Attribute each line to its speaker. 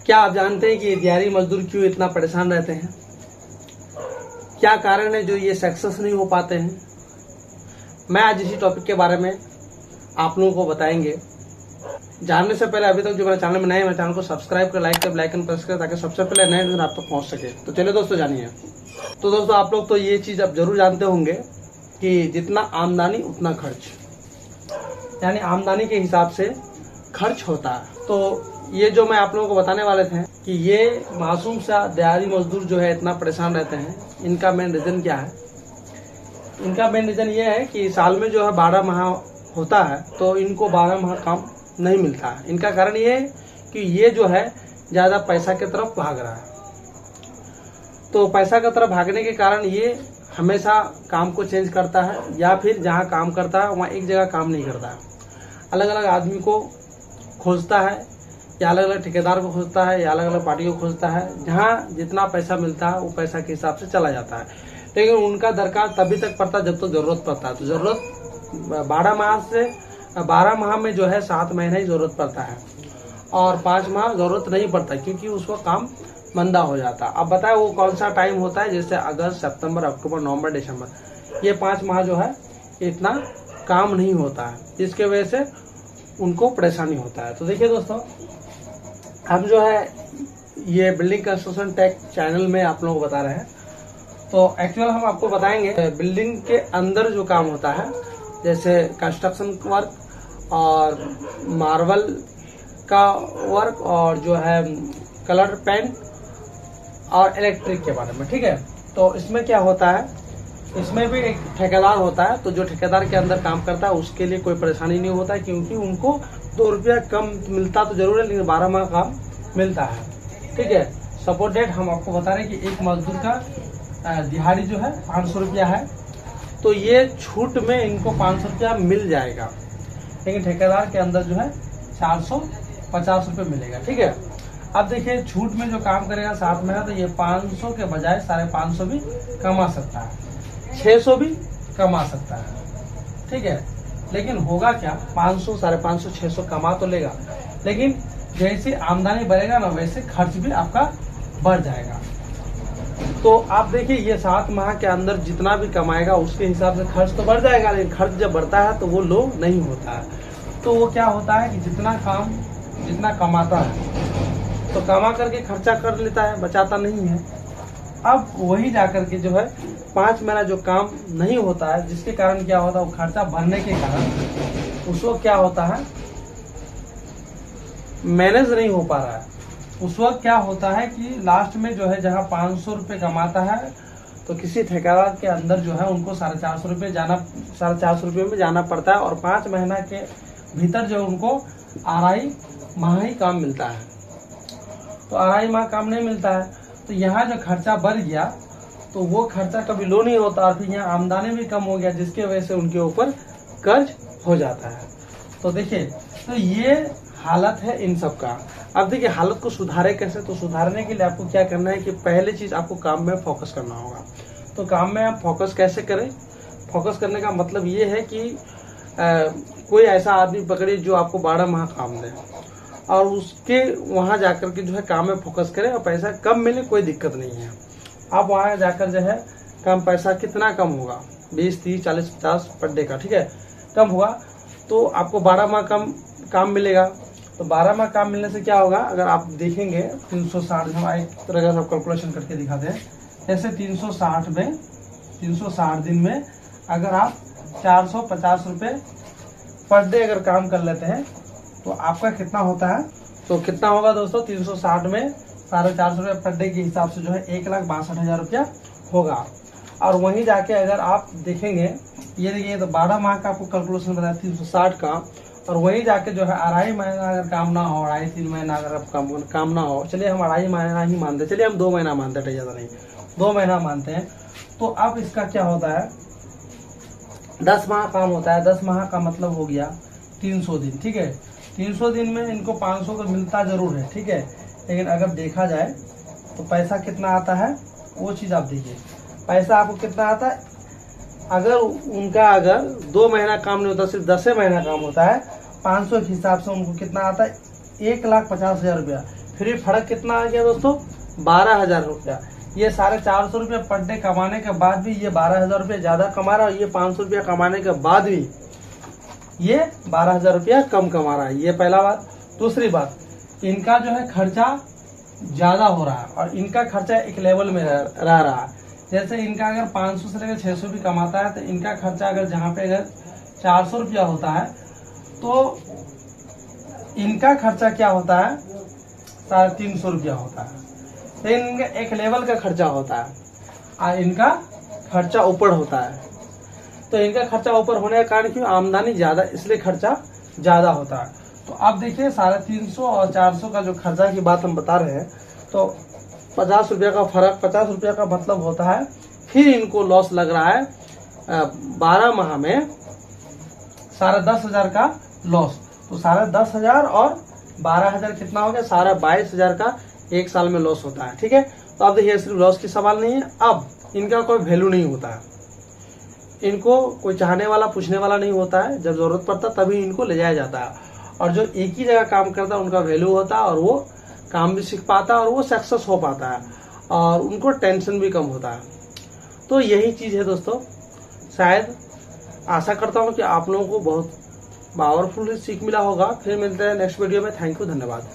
Speaker 1: क्या आप जानते हैं कि दिहाड़ी मजदूर क्यों इतना परेशान रहते हैं? क्या कारण है जो ये सक्सेस नहीं हो पाते हैं? मैं आज इसी टॉपिक के बारे में आप लोगों को बताएंगे। जानने से पहले अभी तक जो मेरे चैनल में नए हैं, मेरे चैनल को सब्सक्राइब कर, लाइक कर, बेल आइकन प्रेस कर, ताकि सबसे पहले नए न्यूज़ आप तक पहुंच सके। तो चलिए दोस्तों जानिए। तो दोस्तों आप लोग तो ये चीज़ अब जरूर जानते होंगे कि जितना आमदनी उतना खर्च, यानी आमदनी के हिसाब से खर्च होता है। तो ये जो मैं आप लोगों को बताने वाले थे कि ये मासूम सा दिहाड़ी मजदूर जो है इतना परेशान रहते हैं, इनका मेन रीज़न क्या है? इनका मेन रीज़न ये है कि साल में जो है 12 माह होता है, तो इनको 12 माह काम नहीं मिलता है। इनका कारण ये है कि ये जो है ज़्यादा पैसा की तरफ भाग रहा है। तो पैसा की तरफ भागने के कारण ये हमेशा काम को चेंज करता है, या फिर जहाँ काम करता है वहाँ एक जगह काम नहीं करता है। अलग अलग आदमी को खोजता है, या अलग अलग ठेकेदार को खोजता है, या अलग अलग पार्टी को खोजता है। जहाँ जितना पैसा मिलता है वो पैसा के हिसाब से चला जाता है। लेकिन उनका दरकार तभी तक पड़ता है जब तक जरूरत पड़ता है। तो जरूरत 12 माह में जो है 7 महीने ही जरूरत पड़ता है, और 5 माह जरूरत नहीं पड़ता, क्योंकि उसको काम मंदा हो जाता है। अब बताए वो कौन सा टाइम होता है? जैसे अगस्त, सितंबर, अक्टूबर, नवंबर, दिसंबर, ये 5 माह जो है इतना काम नहीं होता है, जिसके वजह से उनको परेशानी होता है। तो देखिए दोस्तों, हम जो है ये बिल्डिंग कंस्ट्रक्शन टेक चैनल में आप लोगों को बता रहे हैं। तो एक्चुअल हम आपको बताएंगे बिल्डिंग के अंदर जो काम होता है, जैसे कंस्ट्रक्शन वर्क और मार्बल का वर्क, और जो है कलर पेंट और इलेक्ट्रिक के बारे में, ठीक है। तो इसमें क्या होता है, इसमें भी एक ठेकेदार होता है। तो जो ठेकेदार के अंदर काम करता है उसके लिए कोई परेशानी नहीं होता है, क्योंकि उनको 2 रुपया कम मिलता तो जरूर है, लेकिन 12 माह काम मिलता है, ठीक है। सपोज डेट हम आपको बता रहे हैं कि एक मजदूर का दिहाड़ी जो है 500 रुपया है, तो ये छूट में इनको 500 रुपया मिल जाएगा, लेकिन ठेकेदार के अंदर जो है 450 रुपये मिलेगा, ठीक है। अब देखिए, छूट में जो काम करेगा 7 महीना, तो ये 500 के बजाय 550 भी कमा सकता है, 600 भी कमा सकता है, ठीक है। लेकिन होगा क्या, 500, 550, 600 कमा तो लेगा, लेकिन जैसे आमदनी बढ़ेगा ना, वैसे खर्च भी आपका बढ़ जाएगा। तो आप देखिए, ये 7 माह के अंदर जितना भी कमाएगा उसके हिसाब से खर्च तो बढ़ जाएगा, लेकिन खर्च जब बढ़ता है तो वो लो नहीं होता है। तो वो क्या होता है कि जितना कमाता है तो कमा करके खर्चा कर लेता है, बचाता नहीं है। अब वही जाकर के जो है 5 महीना जो काम नहीं होता है, जिसके कारण क्या होता है, वो खर्चा बढ़ने के कारण उसको क्या होता है, मैनेज नहीं हो पा रहा है। उस वक्त क्या होता है कि लास्ट में जो है जहाँ 500 रुपये कमाता है, तो किसी ठेकेदार के अंदर जो है उनको 450 रुपये 450 रुपये में जाना पड़ता है, और 5 महीना के भीतर जो उनको आराई माह ही काम मिलता है। तो आराई माह काम नहीं मिलता है, तो यहाँ जो खर्चा बढ़ गया, तो वो खर्चा कभी लो नहीं होता, और फिर यहाँ आमदनी भी कम हो गया, जिसके वजह से उनके ऊपर कर्ज हो जाता है। तो देखिए, तो ये हालत है इन सब का। अब देखिए, हालत को सुधारे कैसे? तो सुधारने के लिए आपको क्या करना है कि पहले चीज आपको काम में फोकस करना होगा। तो काम में आप फोकस कैसे करें? फोकस करने का मतलब ये है कि कोई ऐसा आदमी पकड़े जो आपको 12 माह काम दे, और उसके वहाँ जाकर के जो है काम में फोकस करें, और पैसा कम मिले कोई दिक्कत नहीं है। आप वहाँ जाकर जो है कम पैसा, कितना कम होगा, 20, 30, 40, 50 पर डे का, ठीक है, कम होगा, तो आपको 12 माह काम मिलेगा। तो 12 माह काम मिलने से क्या होगा, अगर आप देखेंगे 360, हम एक तरह का सब कैलकुलेशन करके दिखाते हैं। जैसे 360 दिन में अगर आप 450 रुपये पर डे अगर काम कर लेते हैं, तो आपका कितना होता है? तो कितना होगा दोस्तों, 360 में 450 रुपये पर डे के हिसाब से जो है 1,62,000 रुपया होगा। और वहीं जाके अगर आप देखेंगे, ये देखिए, तो 12 माह का आपको कैलकुलेशन बताया 360 का, और वहीं जाके जो है अढ़ाई महीना अगर काम ना हो, 2.5-3 महीना अगर आप काम ना हो, चलिए हम 2.5 महीना ही मानते, चलिए हम 2 महीना मानते हैं, ज़्यादा नहीं, 2 महीना मानते हैं। तो अब इसका क्या होता है, 10 माह काम होता है। 10 माह का मतलब हो गया 300 दिन, ठीक है। 300 दिन में इनको 500 का मिलता जरूर है, ठीक है, लेकिन अगर देखा जाए तो पैसा कितना आता है, वो चीज़ आप देखिए। पैसा आपको कितना आता है, अगर 2 महीना काम नहीं होता, सिर्फ 10 महीना काम होता है, 500 के हिसाब से उनको कितना आता है, 1,50,000 रुपया। फिर भी फर्क कितना आ गया दोस्तों, 12,000 रुपया। ये 450 रुपया पर डे कमाने के बाद भी ये 12,000 रुपया ज्यादा कमा रहा है, और ये 500 रुपया कमाने के बाद भी ये 12,000 रुपया कम कमा रहा है। ये पहला बात। दूसरी बात, इनका जो है खर्चा ज्यादा हो रहा है और इनका खर्चा एक लेवल में रह रहा है। जैसे इनका अगर 500 से लेकर 600 भी कमाता है तो इनका खर्चा अगर जहाँ पे अगर 400 रुपया होता है तो इनका खर्चा क्या होता है, 350 रुपया होता है। तो इनका एक लेवल का खर्चा होता है और इनका खर्चा ऊपर होता है। तो इनका खर्चा ऊपर होने का कारण क्यों, आमदनी ज्यादा, इसलिए खर्चा ज्यादा होता है। तो आप देखिए 350 और 400 का जो खर्चा की बात हम बता रहे हैं, तो 50 रुपया का फर्क, 50 रुपया का मतलब होता है फिर इनको लॉस लग रहा है 12 माह में 10,500 का लॉस। तो 10,500 और 12,000 कितना हो गया, 22,000 का एक साल में लॉस होता है। ठीक है, तो अब देखिए सिर्फ लॉस की सवाल नहीं है, अब इनका कोई वैल्यू नहीं होता है, इनको कोई चाहने वाला पूछने वाला नहीं होता है। जब जरूरत पड़ता तभी इनको ले जाया जाता है, और जो एक ही जगह काम करता है उनका वैल्यू होता है और वो काम भी सीख पाता है और वो सक्सेस हो पाता है और उनको टेंशन भी कम होता है। तो यही चीज है दोस्तों। शायद आशा करता हूँ कि आप लोगों को बहुत पावरफुल सीख मिला होगा। फिर मिलते हैं नेक्स्ट वीडियो में। थैंक यू, धन्यवाद।